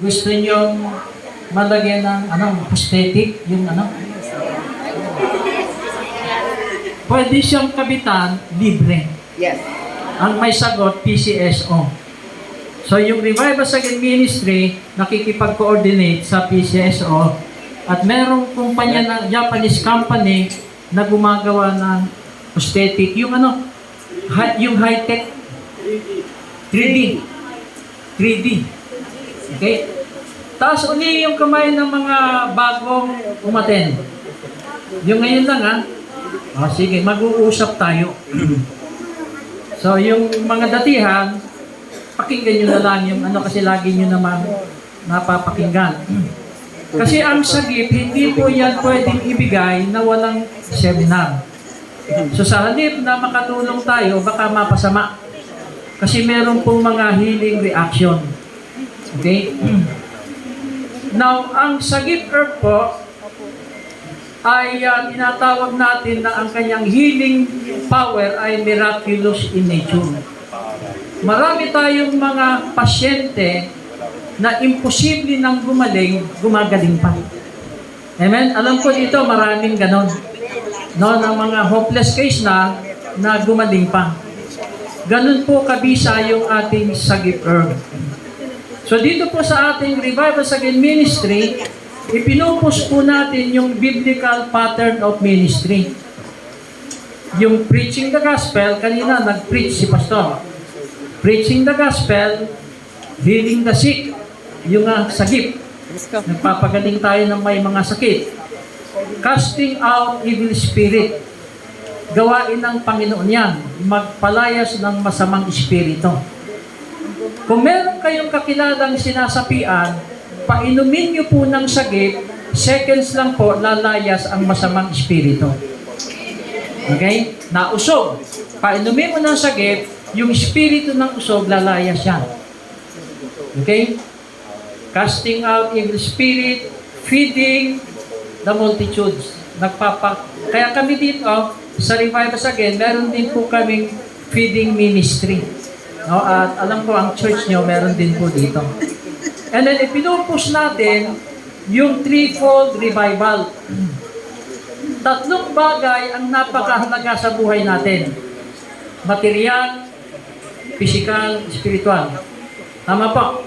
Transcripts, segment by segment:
gusto nyo malagyan ng prosthetic, yung pwede siyang kabitan, libre. Yes. Ang may sagot, PCSO. So yung Revive Us Again Ministry, nakikipag-coordinate sa PCSO at merong kumpanya na Japanese company na gumagawa ng prosthetic, yung yung high-tech 3D. 3D. Okay? Taas uli yung kamay ng mga bagong umaten. Yung ngayon lang sige, mag-uusap tayo. So, yung mga datihan, pakinggan nyo na lang yung kasi lagi nyo naman napapakinggan. Kasi ang sagip, hindi po yan pwedeng ibigay na walang seminar. So, sa halip na makatulong tayo, baka mapasama. Kasi meron pong mga healing reaction. Okay? Now, ang sagip herb po, ay tinatawag natin na ang kanyang healing power ay miraculous in nature. Marami tayong mga pasyente na imposible nang gumaling, gumagaling pa. Amen? Alam ko dito, maraming ganon. No, ng mga hopeless case na gumaling pa. Ganon po kabisa yung ating sagip herb. So dito po sa ating Revive Us Again Ministry, ipinupus po natin yung biblical pattern of ministry. Yung preaching the gospel, kanina nag-preach si pastor. Preaching the gospel, healing the sick, yung sagip. Nagpapagaling tayo ng may mga sakit. Casting out evil spirit. Gawain ng Panginoon yan. Magpalayas ng masamang espiritu. Kung meron kayong kakilalang sinasapian, painumin niyo po ng sagip, seconds lang po, lalayas ang masamang espiritu. Okay? Nausog. Painumin mo ng sagip, yung espiritu ng usog, lalayas yan. Okay? Casting out evil spirit, feeding the multitudes. Kaya kami dito, sa Revive Us Again, meron din po kaming feeding ministry. No? At alam ko, ang church nyo, meron din po dito. And then, ipinupus natin yung threefold revival. Tatlong bagay ang napakahalaga sa buhay natin. Material, physical, spiritual. Tama po.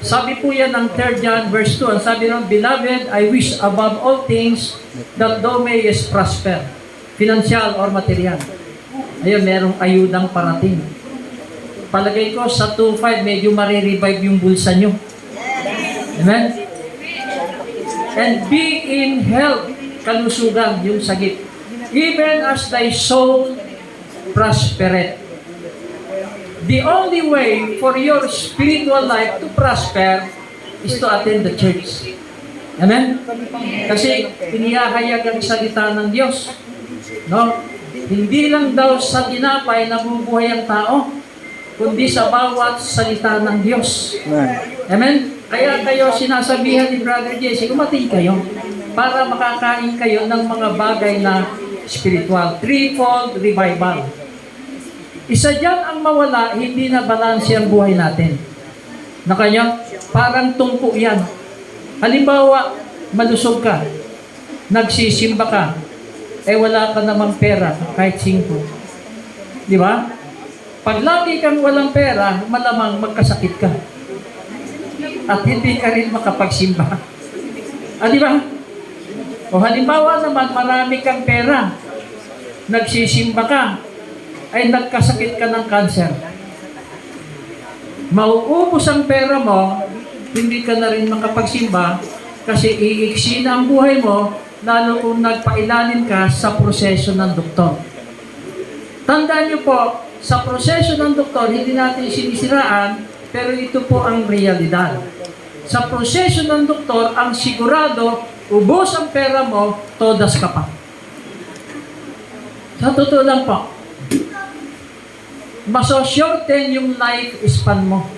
Sabi po yan ng 3 John verse 2. Ang sabi ng, Beloved, I wish above all things that thou mayest prosper. Financial or material. Ayun, merong ayudang parating. Palagay ko sa 2.5, medyo marirevive yung bulsa nyo. Amen? And be in health, kalusugan, yung sagip. Even as thy soul prospereth. The only way for your spiritual life to prosper is to attend the church. Amen? Kasi inihahayag ang salita ng Diyos. No? Hindi lang daw sa tinapay nabubuhay ang tao, kundi sa bawat salita ng Diyos. Amen? Kaya kayo sinasabihan ni Brother Jesse, umating kayo para makakain kayo ng mga bagay na spiritual. Threefold revival. Isa dyan ang mawala, hindi na balanse ang buhay natin. Na kanya, parang tungko yan. Halimbawa, malusog ka, nagsisimba ka, wala ka namang pera, kahit 5. Di ba? Pag lagi kang walang pera, malamang magkasakit ka. At hindi ka rin makapagsimba. Di ba? O halimbawa naman, marami kang pera. Nagsisimba ka, ay nagkasakit ka ng cancer. Mauubos ang pera mo, hindi ka na rin makapagsimba kasi iiksi na ang buhay mo, lalo kung nagpailalim ka sa proseso ng doktor. Tandaan niyo po, sa proseso ng doktor, hindi natin sinisiraan, pero ito po ang realidad. Sa proseso ng doktor, ang sigurado, ubos ang pera mo, todas ka pa. Sa totoo lang po, maso-shorten yung life span mo.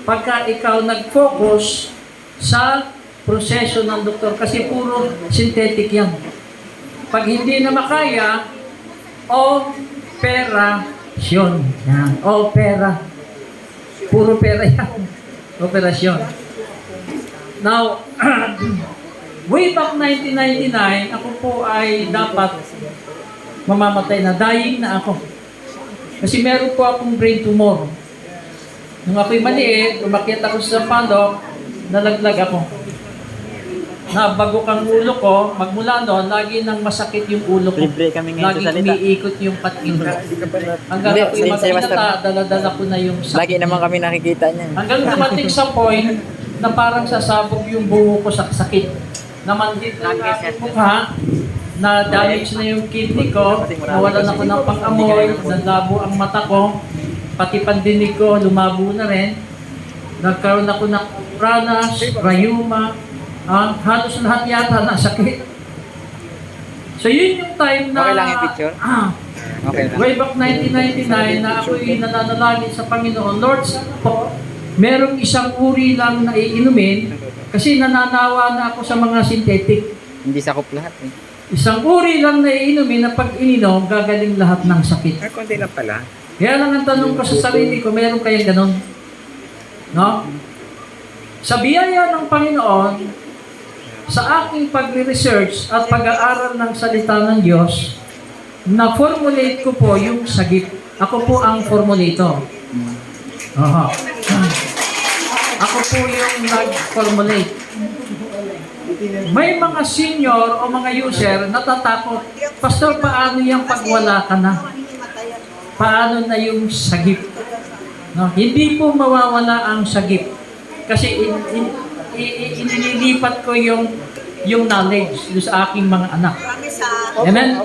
Pagka ikaw nag-focus sa proseso ng doktor, kasi puro synthetic yan. Pag hindi na makaya, operasyon. Yan. Opera. Puro pera yan. Operasyon. Now, way back 1999, ako po ay dapat mamamatay na. Dying na ako. Kasi meron po akong brain tumor. Nung ako'y maliit, umakyat ako sa pandok, nalaglag ako. Nabago kang ulo ko, magmula noon, lagi nang masakit yung ulo ko. Libre kami ngayon Lagi sa salita. umiikot yung pating ko. Hanggang Hindi, ako'y same as magkinata, dala-dala ko na yung sakit. Lagi naman kami nakikita niyan. Hanggang dumating sa point na parang sasabog yung buho ko sa sakit. Namanhid na ang mukha, na damage na yung kidney ko, nawalan ako ng pang-amoy, nanlabo ang mata ko, pati pandinig ko, lumabo na rin. Nagkaroon ako ng pranas, rayuma, halos lahat yata na sakit. So yun yung time na Okay lang yung picture? Okay lang. way back 1999 na ako'y nananalangin sa Panginoon, Lord, sana po, merong isang uri lang na iinumin kasi nananawa na ako sa mga synthetic. Hindi sakop lahat eh. Isang uri lang na iinumin na pag ininom, gagaling lahat ng sakit. Konti lang pala. Kaya lang ang tanong ko sa sarili ko, meron kayang ganon? No? Sa biyaya ng Panginoon, sa aking pagre-research at pag-aaral ng salita ng Diyos, na-formulate ko po yung sagip. Ako po ang formulator. Aha. Ako po yung nag-formulate. May mga senior o mga user natatakot, Pastor, paano yung pagwala ka na? Paano na yung sagip? No? Hindi po mawawala ang sagip. Kasi inililipat ko yung knowledge sa aking mga anak. Amen?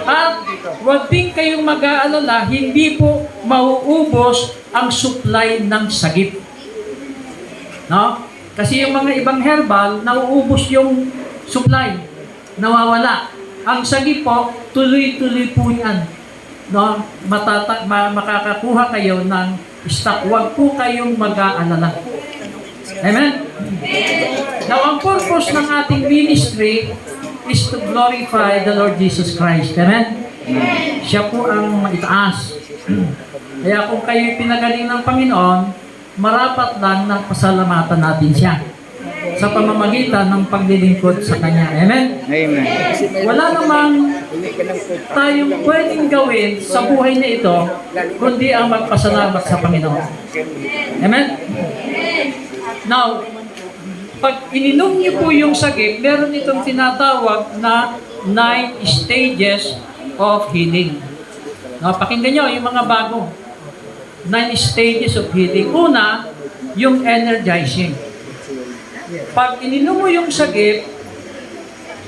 At huwag din kayong mag-aalala, hindi po mauubos ang supply ng sagip. No? Kasi yung mga ibang herbal, nauubos yung supply. Nawawala. Ang sagip po, tuloy-tuloy po yan. No? Makakakuha kayo ng stock. Huwag po kayong mag-aalala. Amen? Now, ang purpose ng ating ministry is to glorify the Lord Jesus Christ. Amen? Siya po ang maitaas. Kaya kung kayo'y pinagaling ng Panginoon, marapat lang na pasalamatan natin siya sa pamamagitan ng paglilingkod sa Kanya. Amen? Amen. Wala namang tayong pwedeng gawin sa buhay na ito kundi ang magpasalamat sa Panginoon. Amen? Now, pag ininom niyo po yung sagip, meron itong tinatawag na 9 stages of healing. Now, pakinggan nyo yung mga bago. 9 stages of healing. Una, yung energizing. Pag ininom mo yung sagip,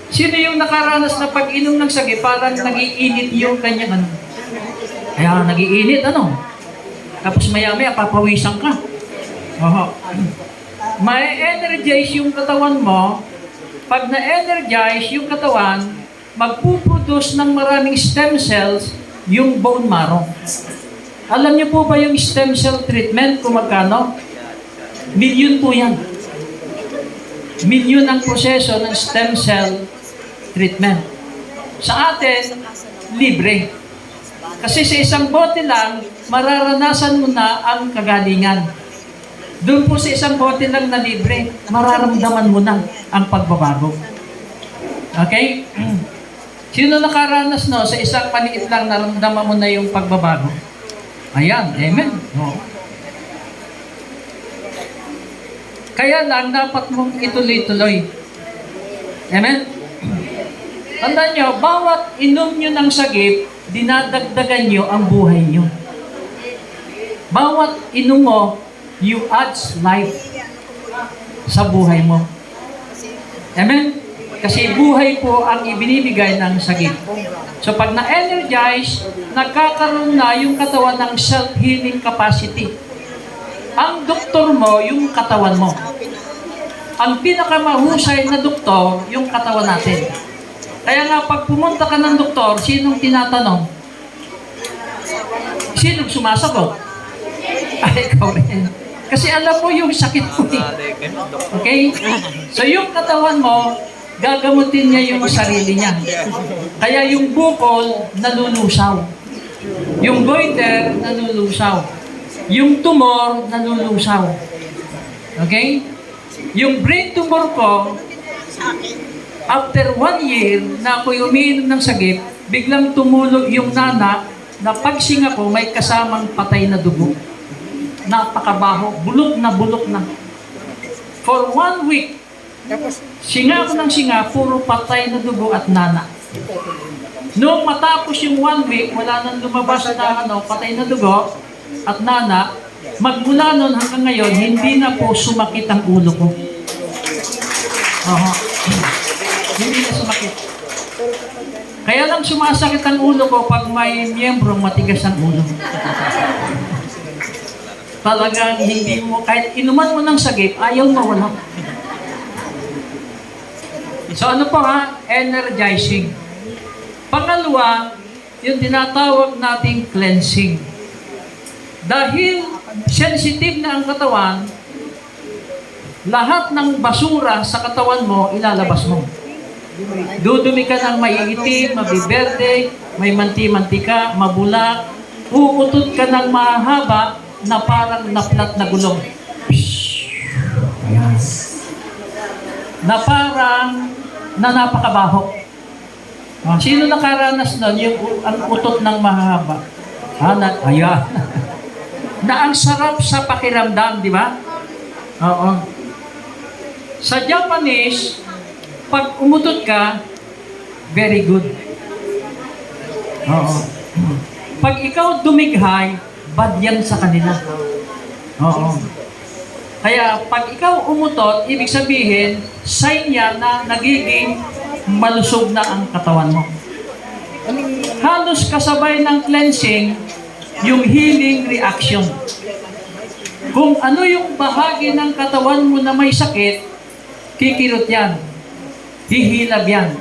sino yung nakaranas na pag inom ng sagip, parang nagiinit yung kanyang ano? Kaya nagiinit, ano? Tapos maya-maya, papawisan ka. Oho. May energize yung katawan mo. Pag na-energize yung katawan, magpuproduce ng maraming stem cells yung bone marrow. Alam niyo po ba yung stem cell treatment kung magkano? Milyon po yan. Milyon ang proseso ng stem cell treatment. Sa atin, libre. Kasi sa isang bote lang, mararanasan mo na ang kagalingan. Doon po sa isang bote lang na libre, mararamdaman mo na ang pagbabago. Okay? Sino nakaranas no? Sa isang maliit lang, naramdaman mo na yung pagbabago. Ayan, amen. No. Kaya lang, dapat mong ituloy-tuloy. Amen? Tandaan nyo, bawat inom nyo ng sagip, dinadagdagan nyo ang buhay nyo. Bawat inom mo, you adds life sa buhay mo. Amen? Kasi buhay po ang ibinibigay ng sagip. So pag na-energize, nagkakaroon na yung katawan ng self-healing capacity. Ang doktor mo, yung katawan mo. Ang pinakamahusay na doktor, yung katawan natin. Kaya nga, pag pumunta ka ng doktor, sinong tinatanong? Sinong sumasagot? Ay, ikaw rin. Kasi alam mo yung sakit mo eh. Okay? So yung katawan mo, gagamutin niya yung sarili niya. Kaya yung bukol, nalulusaw. Yung goiter, nalulusaw. Yung tumor, nalulusaw. Okay? Yung brain tumor ko, after 1 year na ako'y umiinom ng sagip, biglang tumulog yung nana na pagsinga ko may kasamang patay na dugo. Napakabaho, bulok na. For 1 week, singa ako ng singa, puro patay na dugo at nana. Noong matapos yung 1 week, wala nang lumabas na patay na dugo at nana, magmula noon hanggang ngayon, hindi na po sumakit ang ulo ko. Hindi na sumakit. Kaya lang sumasakit ang ulo ko pag may miyembrong matigas ang ulo. Talagang hindi mo, kahit inuman mo ng sagip, ayaw mawala. So ano po energizing. Pangalawa, yung tinatawag nating cleansing. Dahil sensitive na ang katawan, lahat ng basura sa katawan mo, ilalabas mo. Dudumi ka ng maiitim, mabiberde, may manti-mantika, mabulak, uutot ka ng mahaba na parang naplat na gulong. Na parang napakabaho. Sino nakaranas nun? Ang utot ng mahaba. Ayan. Na ang sarap sa pakiramdam, di ba? Oo. Sa Japanese, pag umutot ka, very good. Oo. Pag ikaw dumighay, bad yan sa kanila. Oo. Kaya pag ikaw umutot, ibig sabihin, sign yan na nagiging malusog na ang katawan mo. Halos kasabay ng cleansing, yung healing reaction. Kung ano yung bahagi ng katawan mo na may sakit, kikirot yan. Hihilab yan.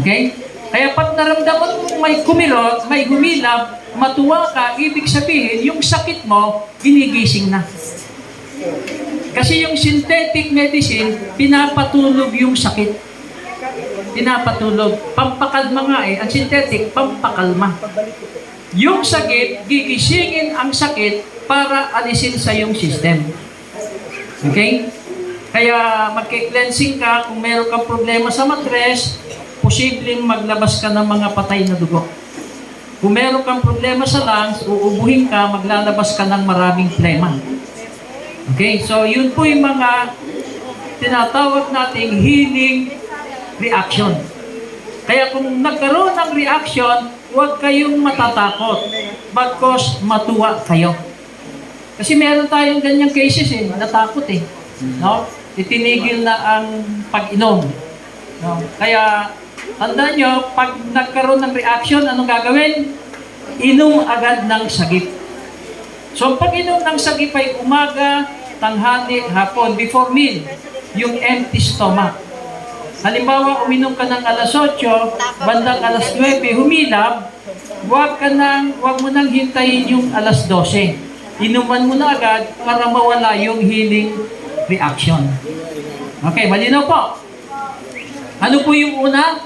Okay? Kaya pag naramdaman mo may kumirot, may humilab, matuwa ka, ibig sabihin, yung sakit mo, ginigising na. Kasi yung synthetic medicine, pinapatulog yung sakit. Pinapatulog. Pampakalma nga eh. Ang synthetic, pampakalma. Yung sakit, gigisingin ang sakit para alisin sa yung system. Okay? Kaya magki-cleansing ka, kung meron kang problema sa matres, posibleng maglabas ka ng mga patay na dugo. Kung meron kang problema sa lungs, uubuhin ka, maglalabas ka ng maraming plema. Okay? So, yun po yung mga tinatawag nating healing reaction. Kaya kung nagkaroon ng reaction, huwag kayong matatakot. Bagkos matuwa kayo. Kasi meron tayong ganyang cases natakot no? Itinigil na ang pag-inom. No? Kaya, tandaan nyo, pag nagkaroon ng reaction, anong gagawin? Inom agad ng sagip. So, ang pag-inom ng sagip ay umaga, tanghali, hapon, before meal, yung empty stomach. Halimbawa, uminom ka ng alas 8, bandang alas 9, humilab, huwag mo nang hintayin yung alas 12. Inuman mo na agad para mawala yung healing reaction. Okay, malinaw po. Ano po yung una?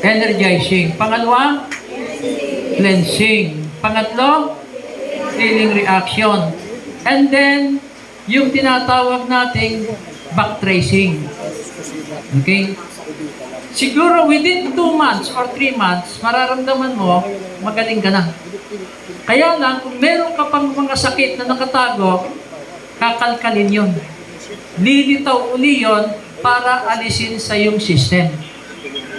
Energizing. Pangalawa? Cleansing. Pangatlo? Healing reaction. And then, yung tinatawag nating backtracing. Okay? Siguro within 2 months or 3 months, mararamdaman mo, magaling ka na. Kaya lang, kung meron ka pang mga sakit na nakatago, kakalkalin yun. Lilitaw uli yun para alisin sa iyong system.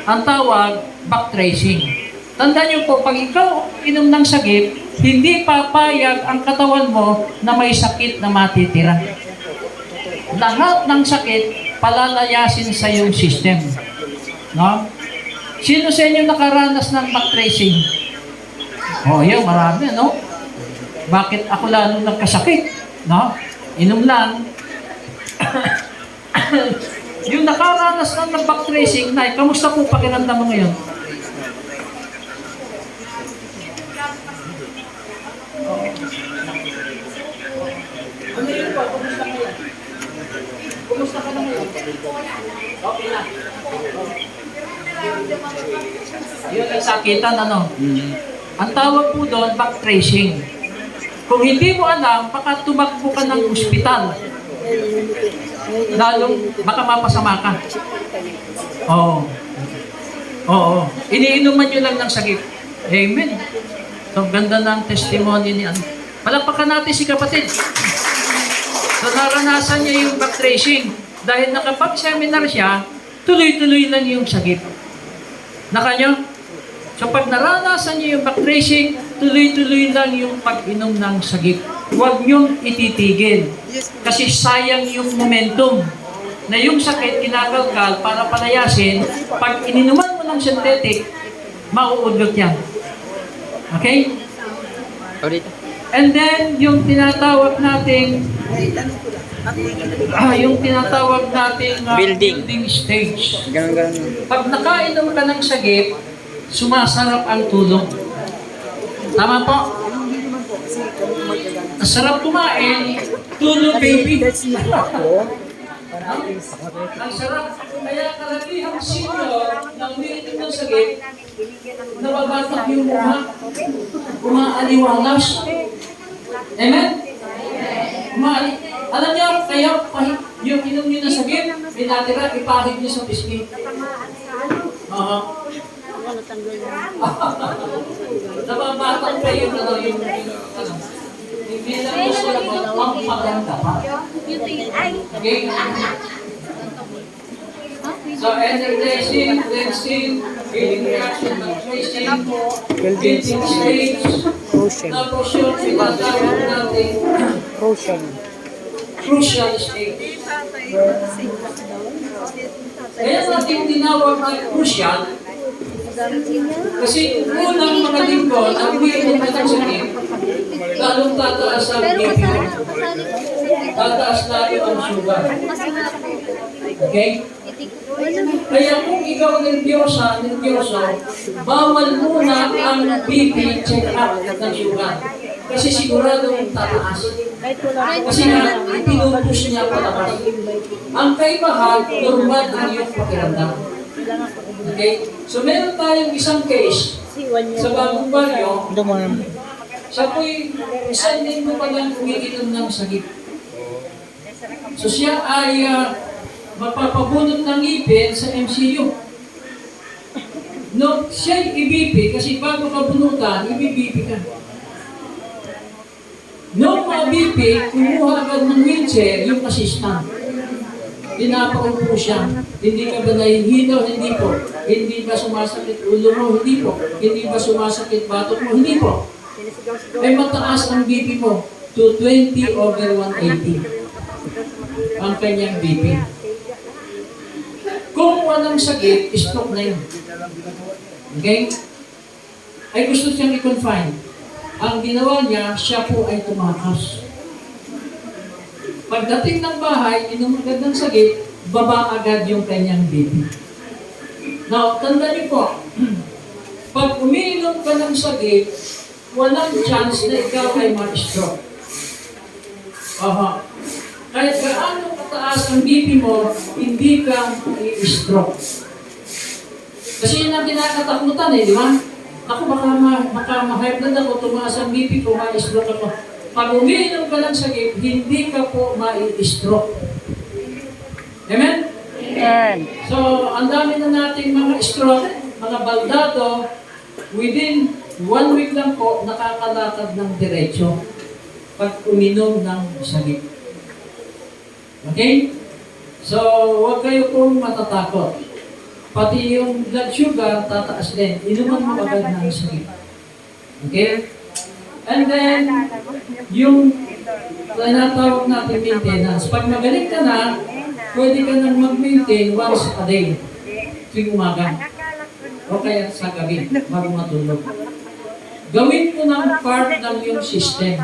Ang tawag, backtracing. Tandaan niyo po, pag ikaw inom ng sagip, hindi papayag ang katawan mo na may sakit na matitira. Lahat ng sakit, palalayasin sa iyong system. No? Sino sa inyo nakaranas ng backtracing? Yun, marami, no? Bakit ako lalo nagkasakit? No? Inom lang. Yung nakaranas ng backtracing, Nay, kamusta po pakiramdam mo ngayon? Ano yun po? Kumusta ka yan? Kumusta ka na ngayon? Okay na. Yun ang sakitan, ano? Ang tawag po doon, backtracing. Kung hindi mo alam, baka tumakbo ka ng ospital. lalong baka mapasama ka. Oo. Oo. Iniinuman nyo lang ng sakit. Amen. So, ganda ng testimony ni ano. Palakpakan natin si kapatid. So, naranasan niya yung back tracing. Dahil nakapag-seminar siya, tuloy-tuloy lang yung sakit. Nakanyo? So, pag naranasan niyo yung back tracing, tuloy-tuloy lang yung pag-inom ng sagip. Huwag niyong ititigil. Kasi sayang yung momentum na yung sakit kinakalkal para palayasin. Pag ininuman mo ng synthetic, mauudlot yan. Okay? Ulit. And then, yung tinatawag nating building stage. Ganun. Pag nakainom ka ng sagip, sumasarap ang tulog. Tama po? Ang sarap kumain, tulog baby. Ang sarap. Kaya karamihan senior na umiinom ng sagip, nababatak yung mukha, umaaliwalas. Amen? Alam niyo, kaya yung inom niyo ng sagip, pinatira, ipahid niyo sa pisngi. Nababatang kayo na lang yung hindi lang gusto lang magpaganda pa. Okay? So, energizing, cleansing, healing reaction, tracing, building stage, tapos yung pinatawag natin crucial stage. Kaya natin tinawag na crucial kasi unang mga linggo na umiinom ka ng sakit, lalong tataas ang BP mo. Tataas lalo ang sugar. Okay? Kaya kung ikaw nervyoso, bawal muna ang BP check-up ng sugar. Kasi siguradong tataas. Kasi nga, pinupush niya palabas. Ang kaibahan, normal ang iyong pakiramdam. Okay? So meron tayong isang case sa Bagong Baryo. Siya po'y isang linggo pa lang umiinom ng sakit. So siya ay mapapabunot ng ngipin sa MCU. No, siya'y i-BP kasi bago ka bunutan, i-BP ka. Noong ma-BP, kumuha agad ng wheelchair yung assistant. Pinapaupo siya. Hindi ka ba nahihilo? Hindi po. Hindi ba sumasakit ulo mo? Hindi po. Hindi ba sumasakit batok mo? Hindi po. Ay mataas ang BP mo to 20/180. Ang kanyang BP. Kung walang sakit, stroke na yun. Okay? Ay gusto siyang i-confine. Ang ginawa niya, siya po ay tumakas. Pagdating ng bahay, inom agad ng sakit, baba agad yung kanyang BP. Now, tanda niyo po, pag umiinom ka ng sakit, walang chance na ikaw ay ma-stroke. Kahit gaano kataas ang BP mo, hindi ka i-stroke. Kasi yun ang kinakatakutan di ba? Ako baka ma-hype na ako, tumaas ang BP ko, ma-stroke ako. Pag umiinom ka ng sakit, hindi ka po ma-stroke. Amen? Amen. So, ang dami na nating mga stroke, mga baldado, within 1 week lang po, nakakalakad ng diretso pag uminom ng sakit. Okay? So, huwag kayo pong matatakot. Pati yung blood sugar, tataas din. Inuman mo agad ng sakit. Okay? And then, yung tinatawag natin maintenance. Pag magaling ka na, pwede ka nang mag-maintain once a day. Tuwing umaga. O kaya sa gabi, bago matulog. Gawin mo ng part ng yung system.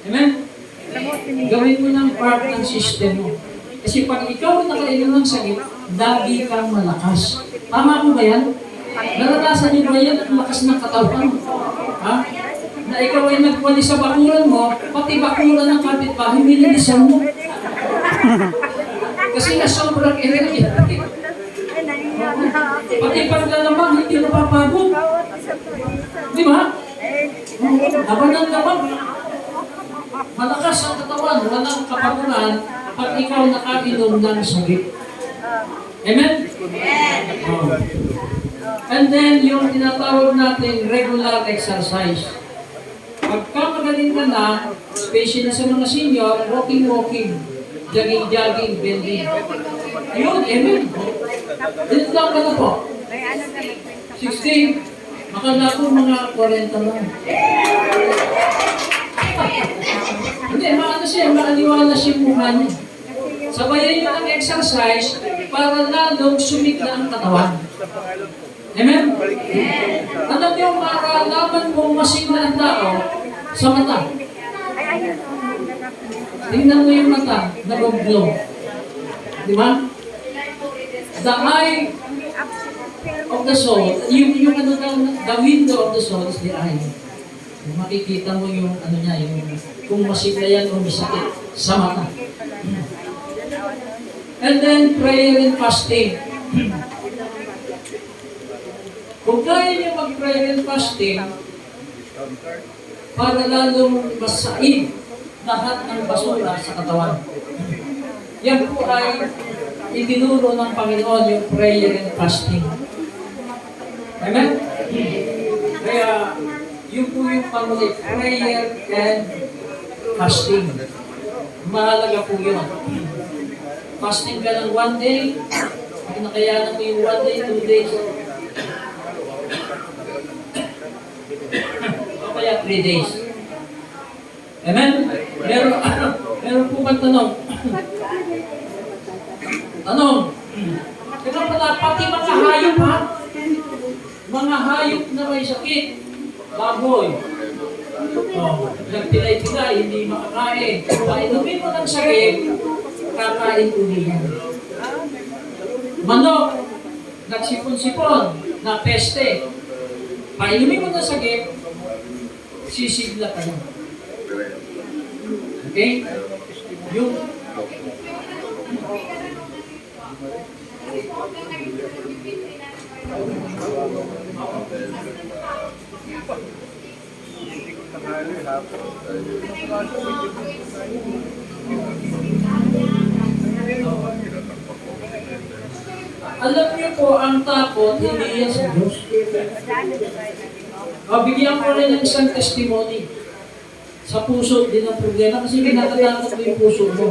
Amen? Gawin mo ng part ng system mo. Kasi pag ikaw nakainom ng sakit, lagi kang malakas. Tama ko ba yan? Naranasan niyo ba yan ang lakas ng katawan? Ha? Na ikaw ay nagwali sa bakuran mo, pati bakuran ng kapitbahay, minilisan mo. Kasi na sobrang energy. Pati paglalamang, hindi napapagod. Di ba? Aba ng lamang. malakas ang katawan, walang kapaguran pag ikaw nakainom ng sagip. Amen? Oh. And then, yung tinatawag natin regular exercise. Pagka magaling ka na, especially sa mga senior, walking, jogging, bending. Ayun, amen. Ilan lang ka na po? 16. Makala ko mga 40 lang. Hindi, maaliwala siya yung mukha niya. Sabayan niyo ng exercise para lalong sumigla ang katawan. Amen? Alam niyo, maralaman kung masigla ang tao sa mata. Tingnan mo yung mata, nag-glow. Di ba? The eye of the soul, yung ano daw, the window of the soul is the eye. Makikita mo yung ano niya, yung kung masigla yan o masakit sa mata. And then prayer and fasting. Kung kaya niyo mag-prayer and fasting, para lalong masaid lahat ng basura sa katawan. Yan po ay itinuro ng Panginoon yung prayer and fasting. Amen? Kaya, yun po yung pamuli, prayer and fasting. Mahalaga po yun. Fasting ka ng 1 day, pag nakayanan mo yung 1 day, 2 days, o kaya 3 days. Amen? Meron po bang tanong? Tanong? Ito pala, pati mga hayop ha? Mga hayop na may sakit, baboy, nagpilay-pilay, hindi makakain. Painumin mo ng sakit, kakain uli yan. Manok, nagsipon-sipon, na peste. Painumin mo ng sakit, sisigla ka lang. Okay? Yung alam niyo po, ang takot, hindi yan sa Diyos. Bigyan ko rin ng isang testimony. Sa puso din ang problema kasi natatakot mo yung puso mo.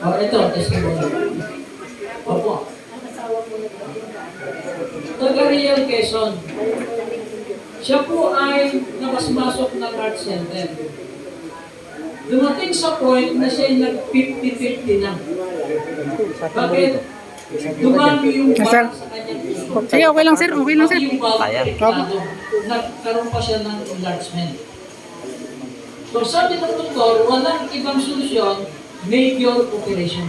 Ito, testimony. Opo. Taga-Real Quezon. Siya po ay napasmasok ng heart center. Dumating sa point na siya nag-50-50 na. Bakit? Dumami yung bala sa kanyang puso. Sige, okay lang sir, okay lang sir. Yung bala, nagkaroon pa siya ng enlargement. So sabi ng doktor, walang ibang solusyon, major operation.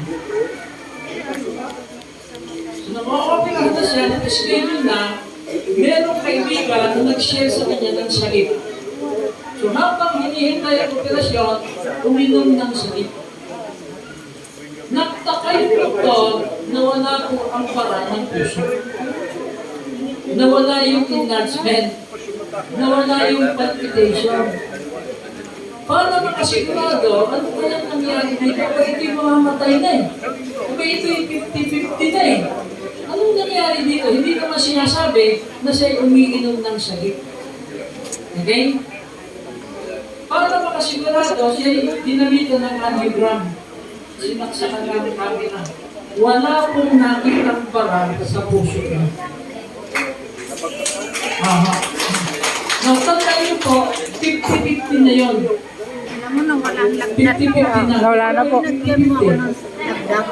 So naka-opera na siya, nag-schedule na, merong kaibigan na nag-share sa kanya ng sakit. So habang hinihintay ang operasyon, uminom ng sakit. Nagtaka yung doktor na wala po ang para ng puso. Nawala yung enlargement. Nawala yung palpitation. Para makasigurado, ano kayang nangyari dito? Kung ito'y mamamatay na eh. Kung ito'y 50-50 na eh. Anong nangyari dito? Hindi naman sinasabi na siya'y umiinom ng sakit. Okay? Para makasigurado, siya'y dinamitan ng angiogram. Sinaksakan ng camera. Wala pong nakitang parang sa puso niya. Aha. Now, tandaan niyo po, 50-50 na yun. Alam mo na, walang lagnat. 50-50 na. Wala na po. Lagyan mo ako ng Lagdak.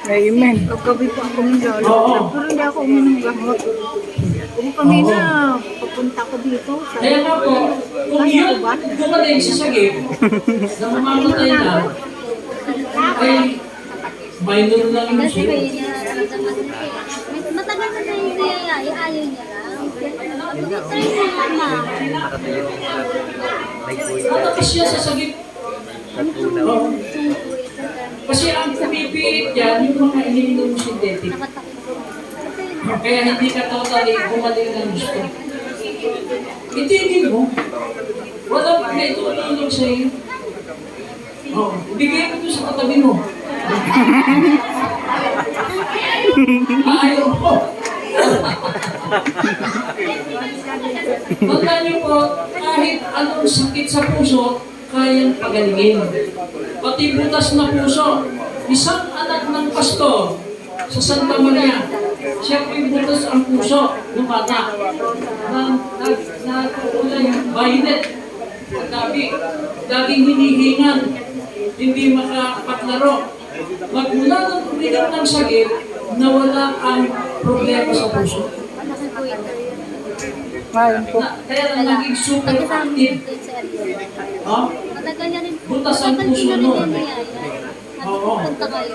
Amen. Paggabi po ako ng Oo. lolo. Pero hindi ako uminom gamot. Kung kami na, papunta ko dito. Kaya nga po, kung yun, dumating sa sagip, na mamamatay na, ay minor lang yung Kasi siya. may nararamdaman ko eh. Matagal na tayo niyayay, ayaw niya lang. Try mo mama. Matakas siya sa sagip. Oo. Kasi ang pumipiit yan, yung mga iniinom synthetic. Nakatakot. Kaya hindi ka totally gumaling ng gusto. Itigil mo. Walang may tutulong sa iyo. Oh, ibigay mo ito sa katabi mo. Ayaw po. Tandaan niyo po, kahit anong sakit sa puso, kayang pagalingin. Pati butas na puso. Isang anak ng pastor sa Santa Maria, siya po yung butas ang puso ng bata. Nagkulay yung bayinet. Laging hinihingan. Hindi makapaglaro. Magmula ng umigat ng sakit, nawala ang problema sa puso. Kasi po ito yun. Ngayon po. Kaya lang naging super Nagkasama active. din sa area. Ha? Matagal na rin po. Butas ang Matagal puso din na rin mo. yung niyaya. Sabi ko, punta kayo.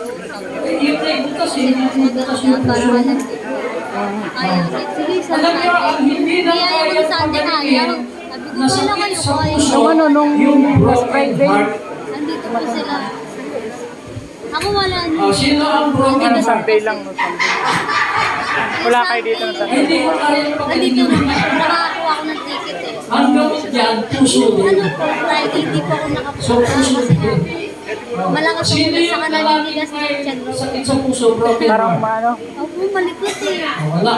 Yun na yung butas eh. Yung butas Maganda ng para puso. alam din po. Ayaw din. Sige, sa Alam niyo, ang hindi na Niyaya kaya ko sa atin ayaw. pagalingin, Sabi ko, wala nasakit kayo sa kayo. puso, Nung ano, nung yung last broken Friday. heart. Nandito po sila. Ako wala. Sino ang broken Ano, heart? Sunday lang. No, Sunday. Wala kayo dito na Sunday. Hindi ko kaya Nandito pagalingin. nakakuha ako ng ticket eh. Ang gamot yan, puso Yung din. ano po, Friday, hindi po ako So, nakapunta puso kasi din. malakas ang Sino ulit yung sa naninigas na yung tiyan. sakit sa puso, broken Parang heart? maano. Opo, malikot eh. Wala.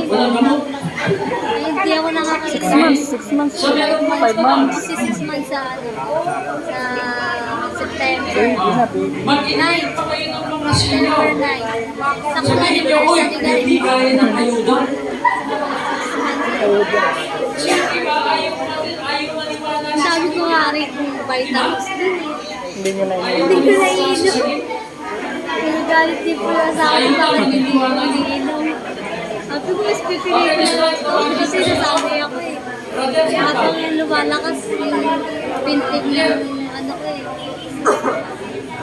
Walang gamot. Ay, hindi ako nakakalit. 6 months. 6 months. So, meron po 5 months. 6 months sa ano, sa September. Baby na, baby. Mag-inay pa kayo ng mga senior. September 9. Sa Sabihin niyo, uy, anniversary hindi na kaya ng ayuda. Ayun. Siyempre ba, ayaw maniwala sa Sabi ko nga rin kung vitamins din eh. Hindi nyo na yun. Hindi ko naiinom. Nagalit din po yung sa akin bakit hindi ko naiinom. Sabi ko, mas pipiliin ko ito kasi nasanay ako eh. Habang yung lumalakas yung pintig ng ano ko eh.